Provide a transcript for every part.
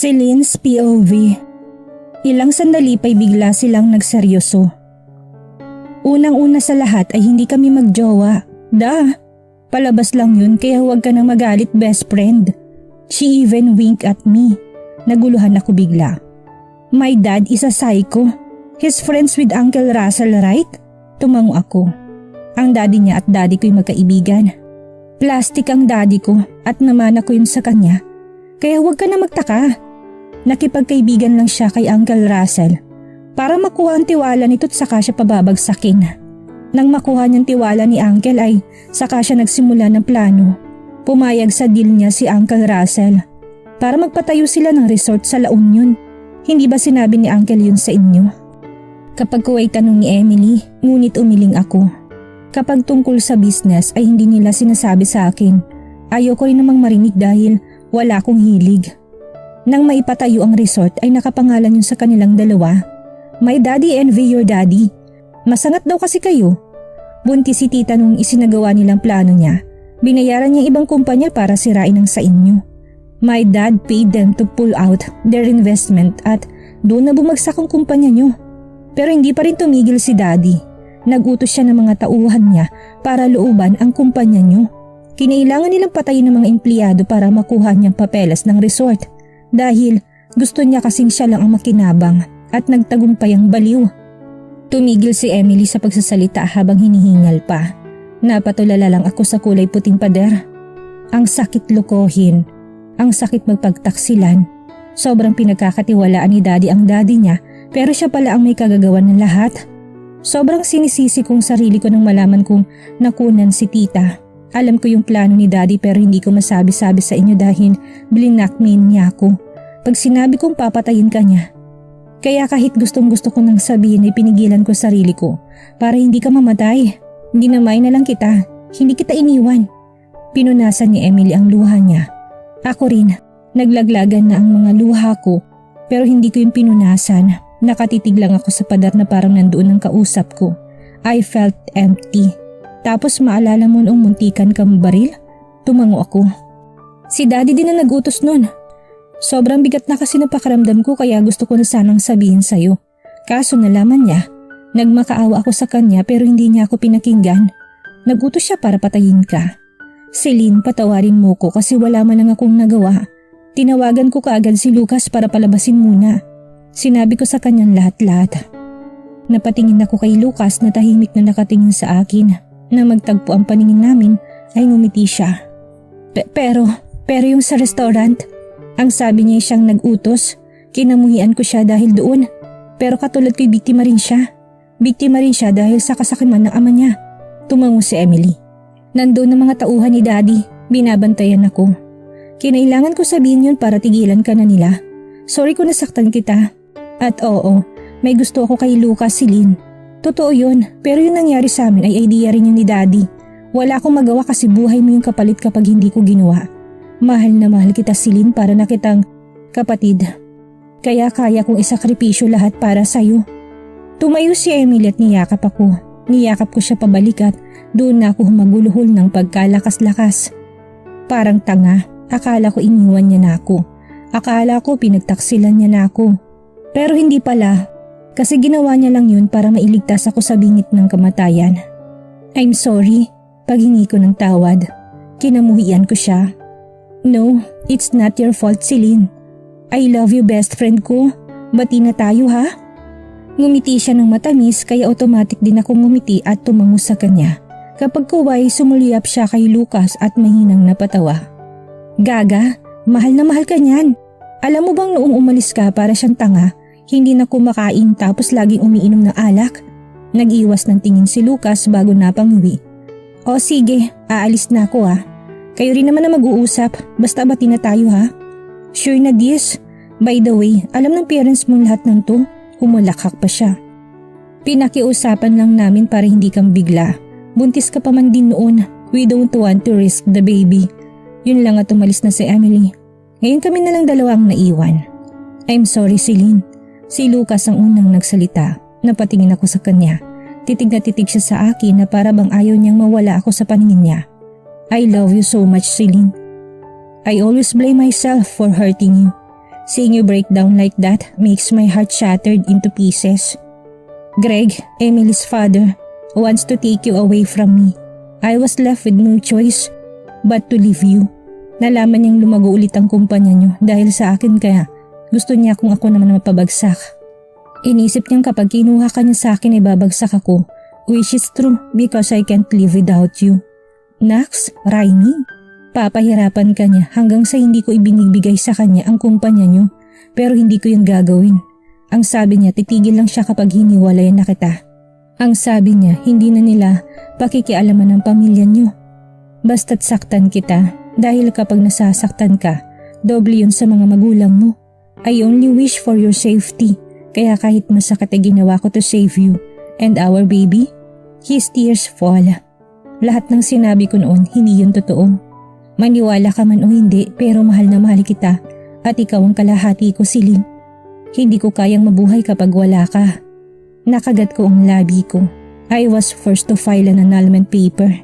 Celine's POV. Ilang sandali pa'y bigla silang nagseryoso. Unang-una sa lahat ay hindi kami magjowa. Palabas lang yun kaya huwag ka nang magalit, best friend. She even winked at me. Naguluhan ako bigla. My dad is a psycho. He's friends with Uncle Russell, right? Tumango ako. Ang daddy niya at daddy ko'y magkaibigan. Plastic ang daddy ko at namana ko yun sa kanya. Kaya huwag ka na magtaka. Nakipagkaibigan lang siya kay Uncle Russell para makuha ang tiwala nito at saka siya pababagsakin. Nang makuha niyang tiwala ni Uncle ay saka siya nagsimula ng plano. Pumayag sa deal niya si Uncle Russell para magpatayo sila ng resort sa La Union. Hindi ba sinabi ni Uncle yun sa inyo? Kapag ko ay tanong ni Emily, ngunit umiling ako. Kapag tungkol sa business ay hindi nila sinasabi sa akin. Ayoko rin namang marinig dahil wala akong hilig. Nang maipatayo ang resort ay nakapangalan yun sa kanilang dalawa. My daddy envy your daddy. Masangat daw kasi kayo. Buntis si tita nung isinagawa nilang plano niya. Binayaran niya ibang kumpanya para sirain ang sa inyo. My dad paid them to pull out their investment at doon na bumagsak ang kumpanya nyo. Pero hindi pa rin tumigil si daddy. Nagutos siya ng mga tauhan niya para looban ang kumpanya nyo. Kinailangan nilang patayin ng mga empleyado para makuha niyang papeles ng resort. Dahil gusto niya kasing siya lang ang makinabang at nagtagumpay ang baliw. Tumigil si Emily sa pagsasalita habang hinihingal pa. Napatulala lang ako sa kulay puting pader. Ang sakit lokohin, ang sakit magpagtaksilan. Sobrang pinagkakatiwalaan ni daddy ang daddy niya pero siya pala ang may kagagawan ng lahat. Sobrang sinisisi kong sarili ko nang malaman kong nakunan si tita. Alam ko yung plano ni daddy pero hindi ko masabi-sabi sa inyo dahil blinakmail niya ako. Pag sinabi kong papatayin ka niya. Kaya kahit gustong-gusto ko nang sabihin ay pinigilan ko sarili ko para hindi ka mamatay. Ginamay na lang kita, hindi kita iniwan. Pinunasan ni Emily ang luha niya. Ako rin, naglaglagan na ang mga luha ko pero hindi ko yung pinunasan. Nakatitig lang ako sa pader na parang nandoon ang kausap ko. I felt empty. Tapos maalala mo noong muntikan kang baril? Tumango ako. Si daddy din na nagutos nun. Sobrang bigat na kasi na pakiramdam ko kaya gusto ko na sanang sabihin sa'yo. Kaso nalaman niya, nagmakaawa ako sa kanya pero hindi niya ako pinakinggan. Nagutos siya para patayin ka. Celine, patawarin mo ko kasi wala man lang akong nagawa. Tinawagan ko kaagad si Lucas para palabasin muna. Sinabi ko sa kanyang lahat-lahat. Napatingin ako kay Lucas na tahimik na nakatingin sa akin. Na magtagpo ang paningin namin ay ngumiti siya. Pero yung sa restaurant, ang sabi niya siyang nag-utos, kinamuhian ko siya dahil doon. Pero katulad ko'y biktima rin siya. Biktima rin siya dahil sa kasakiman ng ama niya. Tumango si Emily. Nandoon ang mga tauhan ni daddy, binabantayan ako. Kinailangan ko sabihin yun para tigilan ka na nila. Sorry kung nasaktan kita. At oo, may gusto ako kay Lucas, Celine. Totoo yun, pero yung nangyari sa amin ay idea rin yun ni daddy. Wala akong magawa kasi buhay mo yung kapalit kapag hindi ko ginawa. Mahal na mahal kita, Celine, para na kitang kapatid. Kaya kaya kong isakripisyo lahat para sa'yo. Tumayo si Emily at niyakap ako. Niyakap ko siya pabalik at doon na ako humaguluhol ng pagkalakas-lakas. Parang tanga, akala ko iniwan niya na ako. Akala ko pinagtaksilan niya na ako. Pero hindi pala. Kasi ginawa niya lang yun para mailigtas ako sa bingit ng kamatayan. I'm sorry, paghingi ko ng tawad. Kinamuhian ko siya. No, it's not your fault, Celine. I love you, best friend ko. Bati na tayo, ha? Ngumiti siya ng matamis kaya automatic din ako ngumiti at tumango sa kanya. Kapag kuway, sumuliyap siya kay Lucas at mahinang napatawa. Gaga, mahal na mahal ka niyan. Alam mo bang noong umalis ka para siyang tanga? Hindi na kumakain tapos laging umiinom ng alak. Nag-iwas ng tingin si Lucas bago napanguwi. O sige, aalis na ako ha. Kayo rin naman na mag-uusap, basta bati na tayo ha. Sure na this. By the way, alam ng parents mong lahat ng to? Humulakhak pa siya. Pinakiusapan lang namin para hindi kang bigla. Buntis ka pa man din noon. We don't want to risk the baby. Yun lang at umalis na si Emily. Ngayon kami na lang dalawang naiwan. I'm sorry, Celine. Si Lucas ang unang nagsalita. Napatingin ako sa kanya. Titig na titig siya sa akin na para bang ayaw niyang mawala ako sa paningin niya. I love you so much, Celine. I always blame myself for hurting you. Seeing you break down like that makes my heart shattered into pieces. Greg, Emily's father, wants to take you away from me. I was left with no choice but to leave you. Nalaman niyang lumago ulit ang kumpanya niyo dahil sa akin kaya gusto niya kung ako naman mapabagsak. Inisip niyang kapag kinuha ka niya sa akin ay babagsak ako, which is true because I can't live without you. Nax, Rainy, papahirapan ka niya hanggang sa hindi ko ibinigbigay sa kanya ang kumpanya niyo pero hindi ko yun gagawin. Ang sabi niya titigil lang siya kapag hiniwalayan na kita. Ang sabi niya hindi na nila pakikialaman ng pamilya niyo. Basta't saktan kita dahil kapag nasasaktan ka, doble yun sa mga magulang mo. I only wish for your safety kaya kahit masakit ay ginawa ko to save you and our baby. His tears fall. Lahat ng sinabi ko noon hindi yun totoo. Maniwala ka man o hindi pero mahal na mahal kita at ikaw ang kalahati ko, Celine. Hindi ko kayang mabuhay kapag wala ka. Nakagat ko ang labi ko. I was forced to file an annulment paper.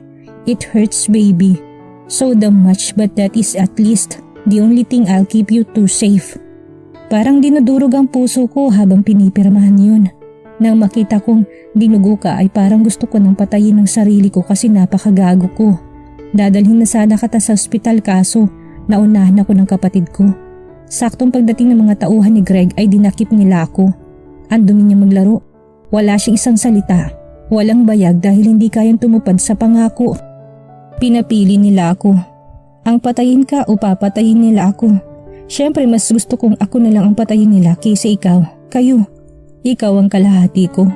It hurts, baby. So damn much but that is at least the only thing I'll keep you two safe. Parang dinudurog ang puso ko habang pinipirmahan yun. Nang makita kong dinugo ka ay parang gusto ko nang patayin ang sarili ko kasi napakagago ko. Dadalhin na sana kita sa ospital kaso naunahan ako ng kapatid ko. Saktong pagdating ng mga tauhan ni Greg ay dinakip nila ako. Ang dumi niya maglaro. Wala siyang isang salita. Walang bayag dahil hindi kayang tumupad sa pangako. Pinapili nila ako. Ang patayin ka o papatayin nila ako. Siyempre mas gusto kong ako na lang ang patayin nila kaysa ikaw. Kayo. Ikaw ang kalahati ko.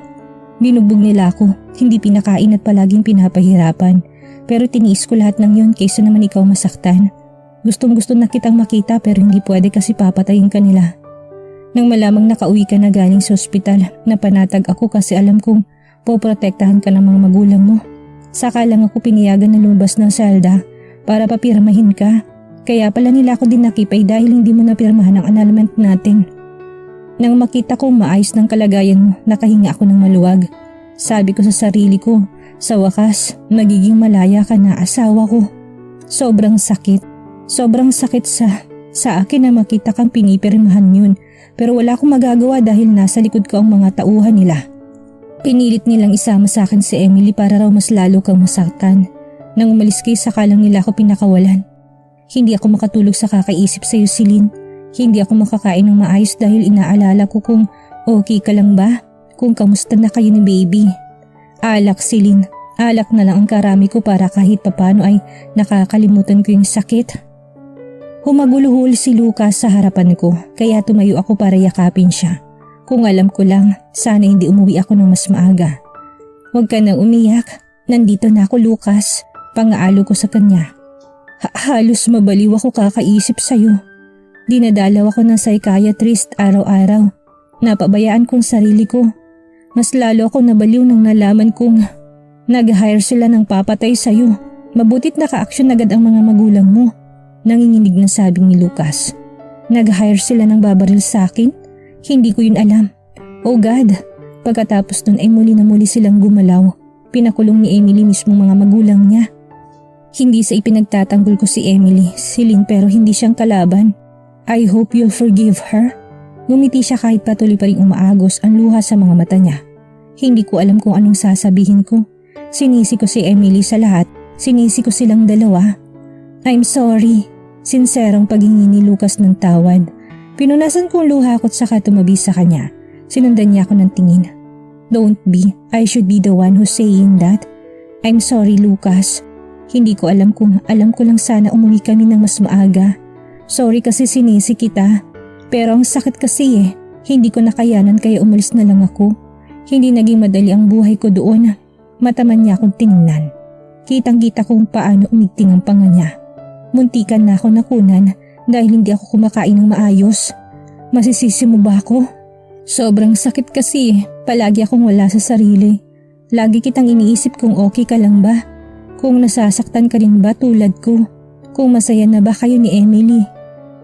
Binugbog nila ako. Hindi pinakain at palaging pinapahirapan. Pero tiniis ko lahat ng yun kaysa naman ikaw masaktan. Gustong gusto na kitang makita pero hindi pwede kasi papatayin ka nila. Nang malamang nakauwi ka na galing sa ospital, napanatag ako kasi alam kong poprotektahan ka ng mga magulang mo. Saka lang ako piniyagan na lumabas ng selda para papirmahin ka. Kaya pala nila ako dinakip ay dahil hindi mo napirmahan ang annulment natin. Nang makita kong maayos ng kalagayan mo, nakahinga ako ng maluwag. Sabi ko sa sarili ko, sa wakas, magiging malaya ka na asawa ko. Sobrang sakit sa akin na makita kang pinipirmahan yun. Pero wala akong magagawa dahil nasa likod ko ang mga tauhan nila. Pinilit nilang isama sa akin si Emily para raw mas lalo kang masaktan. Nang umalis kayo sakalang nila ako pinakawalan. Hindi ako makatulog sa kakaisip sa iyo, Celine. Hindi ako makakain ng maayos dahil inaalala ko kung okay ka lang ba? Kung kamusta na kayo ni baby. Alak, Celine. Alak na lang ang karami ko para kahit papano ay nakakalimutan ko yung sakit. Humaguluhol si Lucas sa harapan ko kaya tumayo ako para yakapin siya. Kung alam ko lang, sana hindi umuwi ako ng mas maaga. Huwag ka nang umiyak. Nandito na ako, Lucas. Pangaalo ko sa kanya. Halos mabaliw ako kakaisip sa'yo. Dinadalaw ako ng psychiatrist araw-araw. Napabayaan kong sarili ko. Mas lalo ako nabaliw nang nalaman kong nag-hire sila ng papatay sa'yo. Mabutit naka-aksyon agad ang mga magulang mo. Nanginginig na sabi ni Lucas. Nag-hire sila ng babaril sa akin? Hindi ko yun alam. Oh God! Pagkatapos nun ay muli na muli silang gumalaw. Pinakulong ni Emily mismo mga magulang niya. Hindi sa ipinagtatanggol ko si Emily, Celine pero hindi siyang kalaban. I hope you'll forgive her. Ngumiti siya kahit patuloy pa rin umaagos ang luha sa mga mata niya. Hindi ko alam kung anong sasabihin ko. Sinisi ko si Emily sa lahat. Sinisi ko silang dalawa. I'm sorry. Sinserong paghingi ni Lucas ng tawad. Pinunasan kong luha ko't saka tumabi sa kanya. Sinundan niya ako ng tingin. Don't be. I should be the one who's saying that. I'm sorry, Lucas. Hindi ko alam kung alam ko lang sana umuwi kami ng mas maaga. Sorry kasi sinisi kita. Pero ang sakit kasi Hindi ko nakayanan kaya umalis na lang ako. Hindi naging madali ang buhay ko doon. Mataman niya akong tiningnan. Kitang-kita kung paano umigting ang panga niya. Muntikan na ako nakunan dahil hindi ako kumakain ng maayos. Masisisi mo ba ako? Sobrang sakit kasi. Palagi akong wala sa sarili. Lagi kitang iniisip kung okay ka lang ba. Kung nasasaktan ka rin ba tulad ko. Kung masaya na ba kayo ni Emily.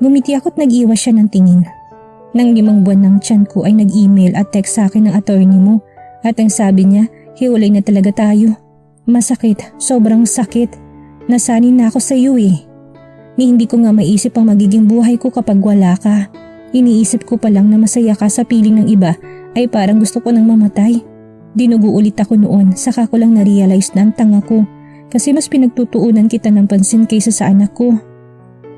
Gumiti ako't nag-iwas siya ng tingin. Nang 5 buwan ng tiyan ko ay nag-email at text sa akin ng attorney mo. At ang sabi niya, hiwalay na talaga tayo. Masakit, sobrang sakit. Nasanay na ako sa iyo Ni hindi ko nga maisip ang magiging buhay ko kapag wala ka. Iniisip ko pa lang na masaya ka sa piling ng iba ay parang gusto ko nang mamatay. Dinugo ulit ako noon, saka ko lang na-realize na ang tanga ko kasi mas pinagtutuunan kita ng pansin kaysa sa anak ko.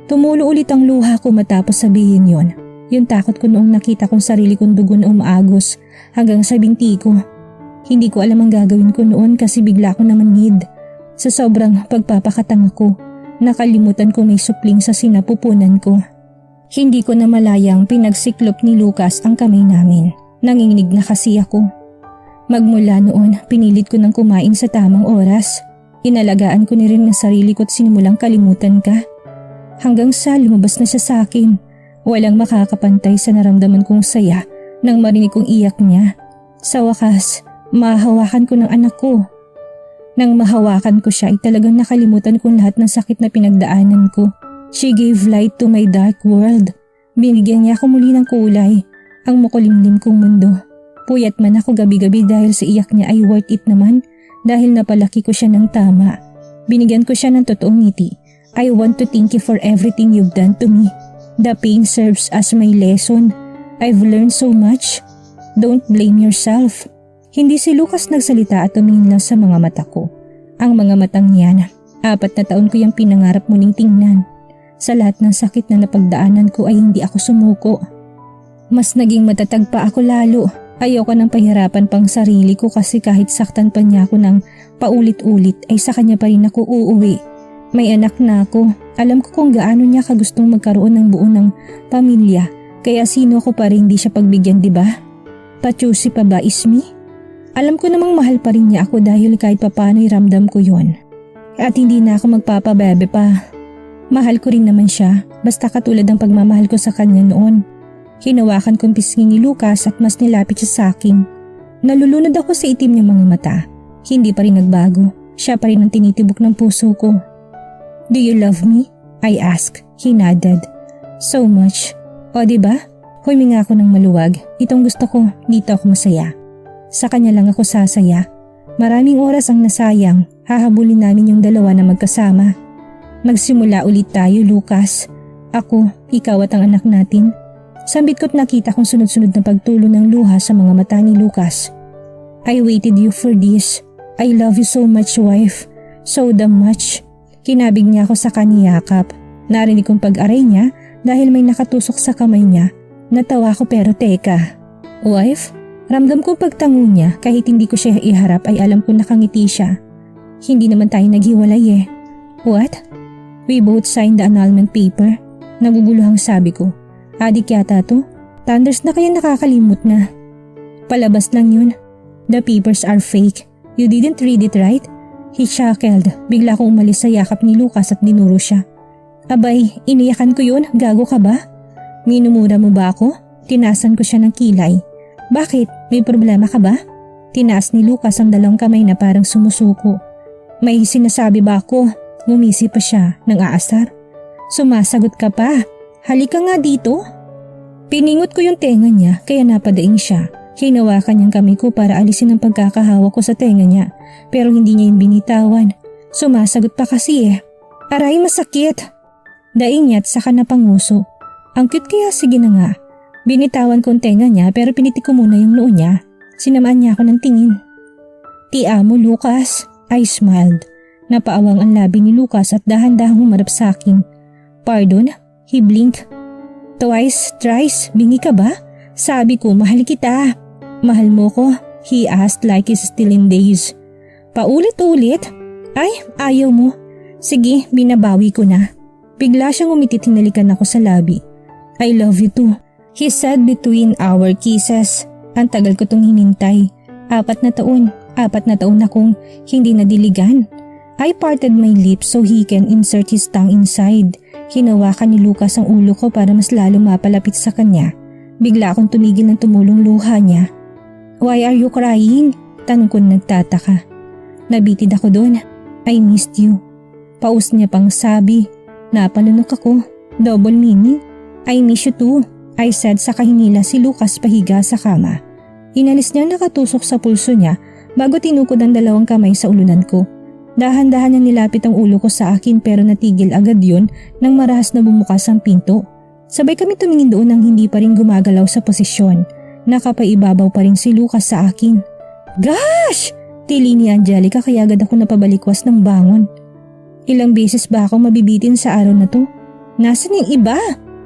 Tumulo ulit ang luha ko matapos sabihin yon. Yung takot ko noong nakita kong sarili kong dugo na umaagos hanggang sa binti ko. Hindi ko alam ang gagawin ko noon kasi bigla ko namanhid. Sa sobrang pagpapakatanga ko, nakalimutan ko may supling sa sinapupunan ko. Hindi ko na malayang pinagsiklop ni Lucas ang kamay namin. Nanginginig na kasi ako. Magmula noon, pinilit ko ng kumain sa tamang oras. Inalagaan ko ni rin ang sarili ko at sinimulang kalimutan ka. Hanggang sa lumabas na siya sa akin. Walang makakapantay sa naramdaman kong saya nang marinig kong iyak niya. Sa wakas, mahahawakan ko ng anak ko. Nang mahawakan ko siya ay talagang nakalimutan kong lahat ng sakit na pinagdaanan ko. She gave light to my dark world. Binigyan niya ako muli ng kulay, ang makulimlim kong mundo. Puyat man ako gabi-gabi dahil sa iyak niya ay worth it naman dahil napalaki ko siya ng tama. Binigyan ko siya ng totoong ngiti. I want to thank you for everything you've done to me. The pain serves as my lesson. I've learned so much. Don't blame yourself. Hindi si Lucas nagsalita at tumingin lang sa mga mata ko. Ang mga matang yan, 4 na taon ko yung pinangarap muling tingnan. Sa lahat ng sakit na napagdaanan ko ay hindi ako sumuko. Mas naging matatag pa ako lalo. Ayoko nang pahirapan pang sarili ko kasi kahit saktan pa niya ako ng paulit-ulit ay sa kanya pa rin ako uuwi. May anak na ako. Alam ko kung gaano niya kagustong magkaroon ng buo ng pamilya. Kaya sino ko pa rin hindi siya pagbigyan, di ba? Pachusi pa ba is me? Alam ko namang mahal pa rin niya ako dahil kahit papano'y ramdam ko yon. At hindi na ako magpapabebe pa. Mahal ko rin naman siya, basta katulad ng pagmamahal ko sa kanya noon. Hinawakan kong pisngi ni Lucas at mas nilapit siya sa akin. Nalulunod ako sa itim niyang mga mata. Hindi pa rin nagbago. Siya pa rin ang tinitibok ng puso ko. Do you love me? I asked. He nodded. So much. O diba? Huminga ako ng maluwag. Itong gusto ko, dito ako masaya. Sa kanya lang ako sasaya. Maraming oras ang nasayang. Hahabulin namin yung dalawa na magkasama. Magsimula ulit tayo, Lucas. Ako, ikaw at ang anak natin. Sambit ko't nakita kong sunod-sunod na pagtulo ng luha sa mga mata ni Lucas. I waited you for this. I love you so much, wife. So damn much. Kinabig niya ako sa kaniyakap. Narinig kong pag-aray niya dahil may nakatusok sa kamay niya. Natawa ko pero teka. Wife? Ramdam ko pagtango niya kahit hindi ko siya iharap ay alam ko nakangiti siya. Hindi naman tayo naghiwalay eh. What? We both signed the annulment paper. Naguguluhang sabi ko. Adik yata to? Thunders na kaya nakakalimot na. Palabas lang yun. The papers are fake. You didn't read it right? He chuckled. Bigla kong umalis sa yakap ni Lucas at dinuro siya. Abay, iniyakan ko yun. Gago ka ba? Minumura mo ba ako? Tinasan ko siya ng kilay. Bakit? May problema ka ba? Tinaas ni Lucas ang dalawang kamay na parang sumusuko. May sinasabi ba ako? Ngumisi pa siya nang aasar. Sumasagot ka pa. Halika nga dito. Piningot ko yung tenga niya kaya napadaing siya. Hinawakan niyang kamay ko para alisin ang pagkakahawak ko sa tenga niya pero hindi niya yung binitawan. Sumasagot pa kasi eh. Aray, masakit. Daing niya at saka napanguso. Ang cute kaya, sige na nga. Binitawan ko ang tenga niya pero pinitik ko muna yung noo niya. Sinamaan niya ako ng tingin. Ti amo, Lucas. I smiled. Napaawang ang labi ni Lucas at dahan-dahang humarap sa akin. Pardon? He blinked. Twice, thrice, bingi ka ba? Sabi ko, mahal kita. Mahal mo ko? He asked like he's still in daze. Paulit-ulit? Ay, ayaw mo. Sige, binabawi ko na. Bigla siyang umitit, hinalikan ako sa labi. I love you too. He said between our kisses. Ang tagal ko tong hinintay. 4 na taon akong hindi nadiligan. I parted my lips so he can insert his tongue inside. Hinawakan ni Lucas ang ulo ko para mas lalo mapalapit sa kanya. Bigla akong tumigil ng tumulong luha niya. Why are you crying? Tanong ko nagtataka. Nabitid ako doon. I missed you. Paus niya pang sabi. Napalunok ako. Double meaning. I miss you too. I said sa kahinila si Lucas pahiga sa kama. Inalis niya nakatusok sa pulso niya bago tinukod ang dalawang kamay sa ulunan ko. Dahan-dahan niya nilapit ang ulo ko sa akin pero natigil agad yun nang marahas na bumukas ang pinto. Sabay kami tumingin doon nang hindi pa rin gumagalaw sa posisyon. Nakapaibabaw pa rin si Lucas sa akin. Gosh! Tili ni Angelica kaya agad ako napabalikwas ng bangon. Ilang beses ba ako mabibitin sa araw na to? Nasaan yung iba?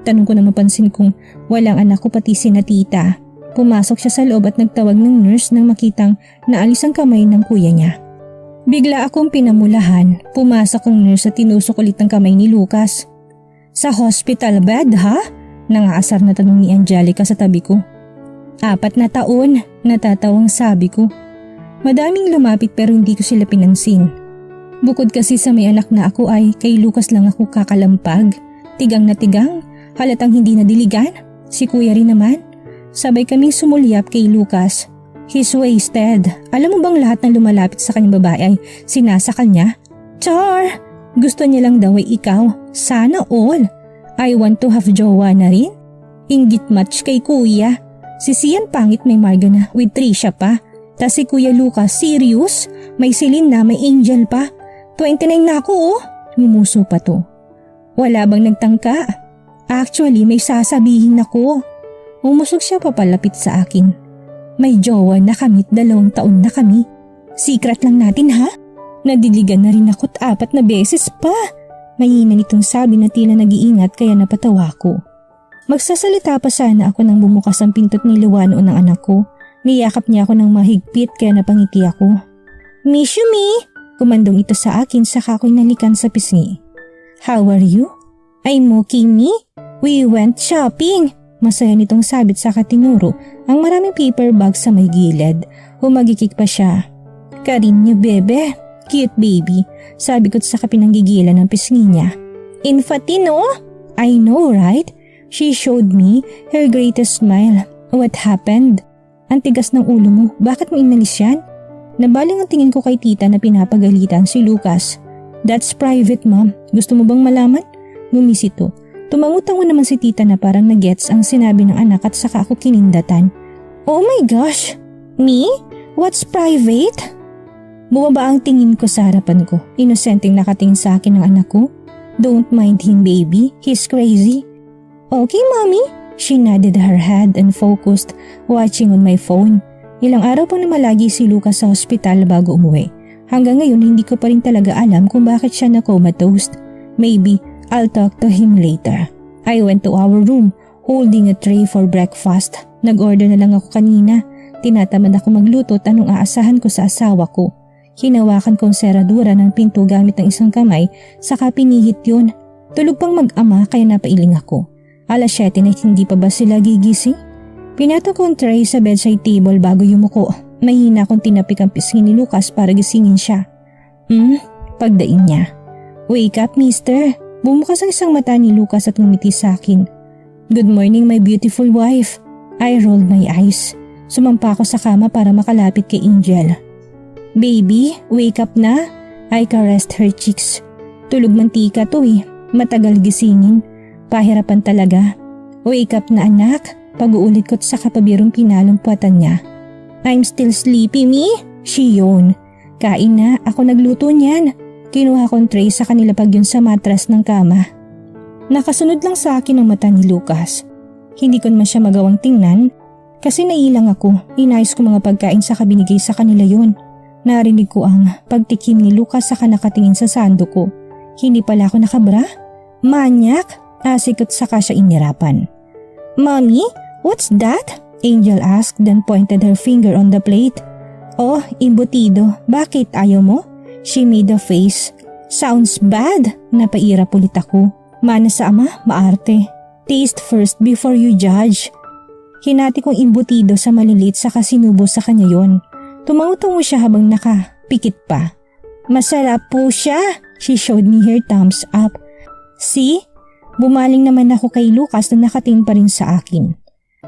Tanong ko na mapansin kong walang anak ko pati sina tita. Pumasok siya sa loob at nagtawag ng nurse nang makitang naalis ang kamay ng kuya niya. Bigla akong pinamulahan. Pumasok ang nurse at tinusok ulit ang kamay ni Lucas. Sa hospital bed ha? Nangaasar na tanong ni Angelica sa tabi ko. 4 na taon, natatawang sabi ko. Madaming lumapit pero hindi ko sila pinansin. Bukod kasi sa may anak na ako ay kay Lucas lang ako kakalampag. Tigang na tigang, halatang hindi nadiligan. Si kuya rin naman. Sabay kaming sumulyap kay Lucas. He's wasted. Alam mo bang lahat ng lumalapit sa kanyang babae ay sinasakal niya? Char! Gusto niya lang daw ay ikaw. Sana all. I want to have jowa na rin. Inggit match kay kuya. Si Sian pangit may Marga na with Trisha pa. Tas si Kuya Lucas serious? May Celine na may Angel pa. 29 na ako oh. Ngumuso pa to. Wala bang nagtangka? Actually may sasabihin ako. Umusog siya papalapit sa akin. May jowa na kami 2 taon na kami. Secret lang natin ha? Nadiligan na rin ako't 4 na beses pa. Mahina nitong sabi na tila nag-iingat kaya napatawa ko. Magsasalita pa sana ako nang bumukas ang pinto't niliwan ng anak ko. Niyakap niya ako ng mahigpit kaya napangiti ako. Miss you me! Kumandong ito sa akin saka ako'y nalikan sa pisngi. How are you? I'm okay me? We went shopping! Masaya nitong sabit saka tinuro ang maraming paper bag sa may gilid. Humagikik pa siya. Karinyo bebe, cute baby, sabi ko't saka pinanggigilan ng pisngi niya. Infatino? I know right? She showed me her greatest smile. What happened? Ang tigas ng ulo mo, bakit mo inalis yan? Nabaling ang tingin ko kay tita na pinapagalitan si Lucas. That's private mom, gusto mo bang malaman? Ngumisi to. Tumangutango naman si tita na parang nagets ang sinabi ng anak at saka ako kinindatan. Oh my gosh! Me? What's private? Bumaba ang tingin ko sa harapan ko. Inosenteng nakatingin sa akin ng anak ko. Don't mind him baby, he's crazy. Okay mommy? She nodded her head and focused, watching on my phone. Ilang araw pa na malagi si Lucas sa hospital bago umuwi. Hanggang ngayon hindi ko pa rin talaga alam kung bakit siya na-comatose. Maybe I'll talk to him later. I went to our room holding a tray for breakfast. Nag-order na lang ako kanina. Tinatamad ako magluto at anong aasahan ko sa asawa ko. Hinawakan ko ang seradura ng pinto gamit ng isang kamay saka pinihit yun. Tulog pang mag-ama kaya napailing ako. 7:00 na hindi pa ba sila gigising? Pinato ko ang tray sa bedside table bago yumuko. Mahina akong tinapik ang pisngi ni Lucas para gisingin siya. Pagdaing niya. Wake up mister. Bumukas ang isang mata ni Lucas at ngumiti sa akin. Good morning my beautiful wife. I rolled my eyes. Sumampa ako sa kama para makalapit kay Angel. Baby, wake up na. I caressed her cheeks. Tulog mantika to eh. Matagal gisingin. Pahirapan talaga. Wake up na anak. Pag-uulit ko't sa kapabirong pinalumpatan niya. I'm still sleepy me? She yawned. Kain na, ako nagluto niyan. Kinuha kong tray sa kanila pag yun sa matras ng kama. Nakasunod lang sa akin ang mata ni Lucas. Hindi ko naman siya magawang tingnan kasi nailang ako. Inayos ko mga pagkain sa binigay sa kanila yun. Narinig ko ang pagtikim ni Lucas saka nakatingin sa sando ko. Hindi pala ako nakabra? Manyak? Asikot saka siya inirapan. Mommy? What's that? Angel asked then pointed her finger on the plate. Oh, imbutido. Bakit ayaw mo? She made a face. Sounds bad. Napairap ulit ako. Mana sa ama, maarte. Taste first before you judge. Hinati kong imbutido sa maliliit saka sinubo sa kanya yon. Tumangutango siya habang nakapikit pa. Masarap po siya. She showed me her thumbs up. See? Bumaling naman ako kay Lucas na nakatingin pa rin sa akin.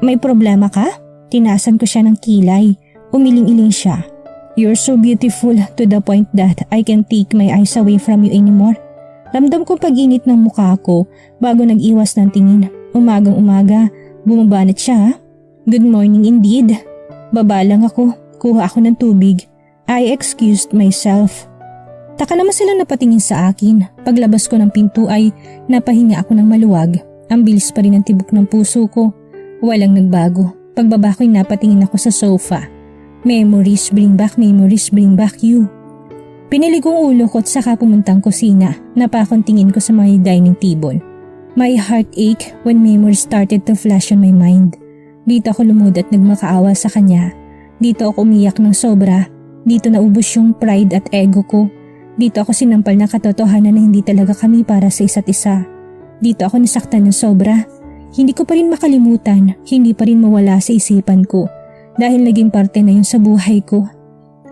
May problema ka? Tinasan ko siya ng kilay. Umiling-iling siya. You're so beautiful to the point that I can't take my eyes away from you anymore. Ramdam ko pag-init ng mukha ko bago nag-iwas ng tingin. Umagang-umaga, bumabanat siya. Good morning indeed. Baba lang ako. Kuha ako ng tubig. I excused myself. Taka naman sila napatingin sa akin. Paglabas ko ng pinto ay napahinga ako ng maluwag. Ang bilis pa rin ng tibok ng puso ko. Walang nagbago. Pagbaba ko'y napatingin ako sa sofa. Memories bring back you. Pinili kong ulo ko at saka pumuntang kusina. Napakong tingin ko sa mga dining table. My heart ached when memories started to flash on my mind. Dito ako lumud at nagmakaawa sa kanya. Dito ako umiyak ng sobra. Dito naubos yung pride at ego ko. Dito ako sinampal ng katotohanan na hindi talaga kami para sa isa't isa. Dito ako nasaktan ng sobra. Hindi ko pa rin makalimutan, hindi pa rin mawala sa isipan ko dahil naging parte na yun sa buhay ko.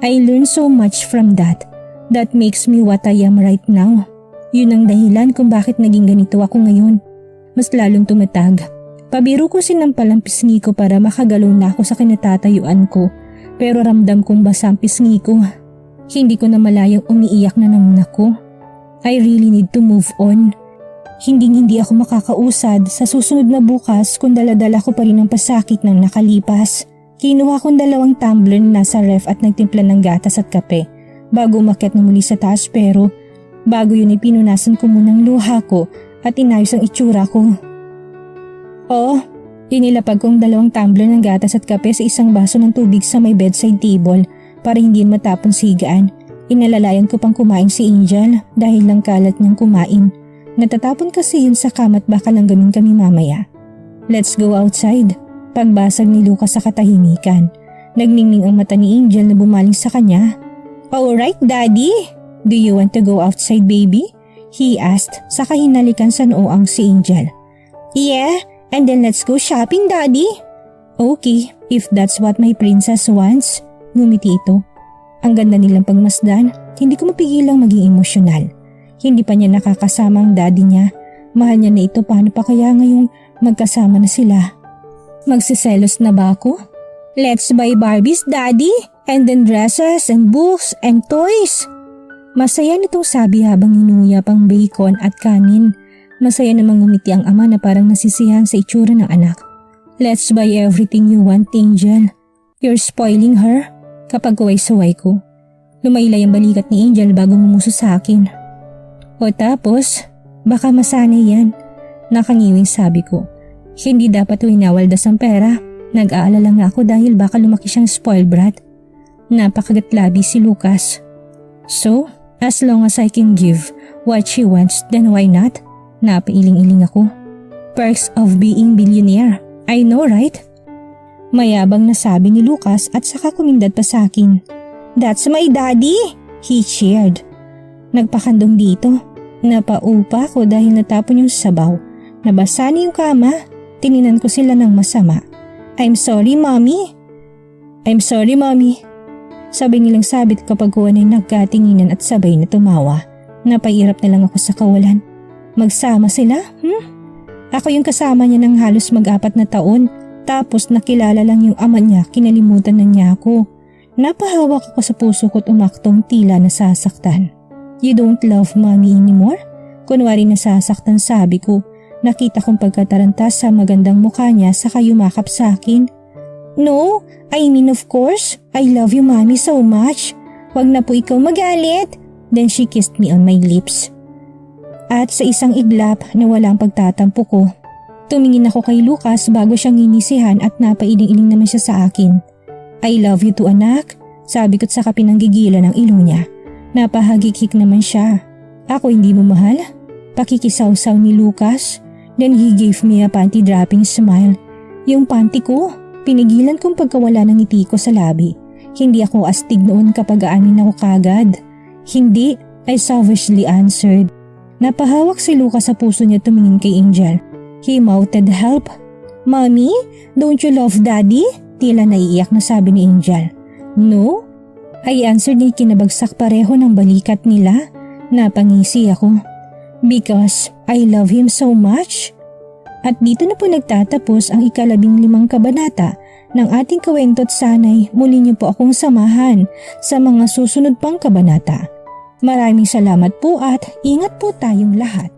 I learned so much from that. That makes me what I am right now. Yun ang dahilan kung bakit naging ganito ako ngayon. Mas lalong tumatag. Pabiro ko sinampal ang pisngi ko para makagalaw na ako sa kinatatayuan ko. Pero ramdam kong basa ang pisngi ko. Hindi ko na malayang umiiyak na naman ako. I really need to move on. Hindi ako makakausad sa susunod na bukas kung daladala ko pa rin ang pasakit ng nakalipas. Kinuha kong 2 tumbler na nasa ref at nagtimpla ng gatas at kape bago umakyat na muli sa taas pero bago yun ipinunasan ko munang luha ko at inayos ang itsura ko. Inilapag kong 2 tumbler ng gatas at kape sa isang baso ng tubig sa may bedside table para hindi matapon sa higaan. Inalalayan ko pang kumain si Angel dahil lang kalat niyang kumain. Natatapon kasi yun sa kamat baka lang gamin kami mamaya. Let's go outside. Pagbasag ni Lucas sa katahimikan. Nagningning ang mata ni Angel na bumaling sa kanya. Alright daddy, do you want to go outside baby? He asked sa kahinalikan sa noo ang si Angel. Yeah, and then let's go shopping daddy. Okay, if that's what my princess wants. Ngumiti ito. Ang ganda nilang pagmasdan, hindi ko mapigilang maging emosyonal. Hindi pa niya nakakasama ang daddy niya. Mahal niya na ito, paano pa kaya ngayong magkasama na sila? Magsiselos na ba ako? Let's buy Barbies daddy, and then dresses and books and toys. Masaya nitong sabi habang inuya pang bacon at kanin. Masaya namang ngumiti ang ama na parang nasisiyahan sa itsura ng anak. Let's buy everything you want, Angel. You're spoiling her. Kapag kuway-suway ko. Lumaylay ang balikat ni Angel bago ngumuso sa akin. O tapos, baka masanay yan. Nakangiwing sabi ko. Hindi dapat winawaldas ang pera. Nag-aalala nga ako dahil baka lumaki siyang spoiled brat. Napakagatlabi si Lucas. So, as long as I can give what she wants, then why not? Napailing-iling ako. Perks of being billionaire. I know, right? Mayabang na sabi ni Lucas at saka kumindad pa sa akin. That's my daddy! He cheered. Nagpakandong dito. Napaupa ko dahil natapon yung sabaw. Nabasa na yung kama. Tininan ko sila ng masama. I'm sorry, mommy. I'm sorry, mommy. Sabi nilang sabit kapag kuwan ay nagkatinginan at sabay na tumawa. Napairap na lang ako sa kawalan. Magsama sila? Ako yung kasama niya ng halos 4 na taon. Tapos nakilala lang yung ama niya, kinalimutan na niya ako. Napahawak ako sa puso ko't umaktong tila nasasaktan. You don't love mommy anymore? Kunwari nasasaktan sabi ko. Nakita kong pagkataranta sa magandang mukha niya saka yumakap sa akin. No, I mean of course. I love you mommy so much. Wag na po ikaw magalit. Then she kissed me on my lips. At sa isang iglap na walang pagtatampo ko, tumingin ako kay Lucas bago siyang inisihan at napailing-iling naman siya sa akin. I love you too anak, sabi ko't saka pinanggigilan ng ilo niya. Napahagikik naman siya. Ako hindi mo mahal? Pakikisaw-saw ni Lucas. Then he gave me a panty dropping smile. Yung panty ko, pinigilan kong pagkawala ng ngiti ko sa labi. Hindi ako astig noon kapag aamin ako kagad. Hindi, I savagely answered. Napahawak si Lucas sa puso niya tumingin kay Angel. He mouthed help. Mommy, don't you love daddy? Tila naiiyak na sabi ni Angel. No? I answered na kinabagsak pareho ng balikat nila. Napangisi ako. Because I love him so much. At dito na po nagtatapos ang 15 kabanata ng ating kwento at sanay muli niyo po akong samahan sa mga susunod pang kabanata. Maraming salamat po at ingat po tayong lahat.